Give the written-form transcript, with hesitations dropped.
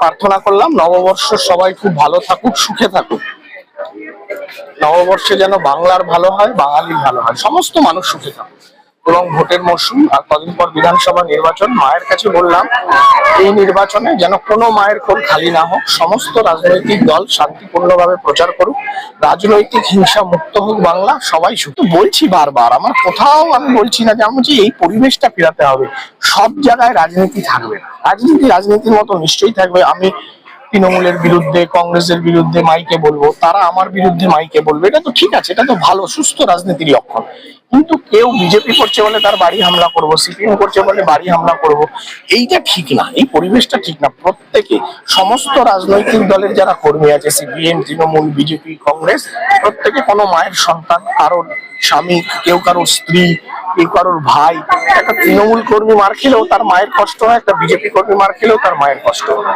প্রার্থনা করলাম নববর্ষ সবাই খুব ভালো থাকুক, সুখে থাকুক। নববর্ষে যেন বাংলার ভালো হয়, বাঙালির ভালো হয়, সমস্ত মানুষ সুখে থাকুক। এবং ভোটের মরশুম আর কদিন পর বিধানসভা নির্বাচন, মায়ের কাছে বললাম এই নির্বাচনে যেন কোনো মায়ের কোল খালি না হোক, সমস্ত রাজনৈতিক দল শান্তিপূর্ণভাবে প্রচার করুক, রাজনৈতিক হিংসা মুক্ত হোক বাংলা, সবাই সুখ। বলছি বারবার, আমার কোথাও আমি বলছি না যে আমি বলছি এই পরিবেশটা ফেরাতে হবে। সব জায়গায় রাজনীতি থাকবে না, রাজনীতির মতো নিশ্চয়ই থাকবে। আমি তৃণমূলের বিরুদ্ধে, কংগ্রেসের বিরুদ্ধে মাইকে বলবো, তারা আমার বিরুদ্ধে মাইকে বলবে, এটা তো ঠিক আছে, এটা তো ভালো সুস্থ রাজনীতির লক্ষণ। কিন্তু কেউ বিজেপি করছে বলে তার বাড়ি হামলা করব, সিপিএম করছে বলে বাড়ি হামলা করব, এইটা ঠিক না, এই পরিবেশটা ঠিক না। প্রত্যেকে, সমস্ত রাজনৈতিক দলের যারা কর্মী আছে, সিপিএম, তৃণমূল, বিজেপি, কংগ্রেস, প্রত্যেকে কোনো মায়ের সন্তান, কারোর স্বামী, কেউ কারোর স্ত্রী, কেউ কারোর ভাই। একটা তৃণমূল কর্মী মার খেলেও তার মায়ের কষ্ট হয়, একটা বিজেপি কর্মী মার খেলেও তার মায়ের কষ্ট হয়।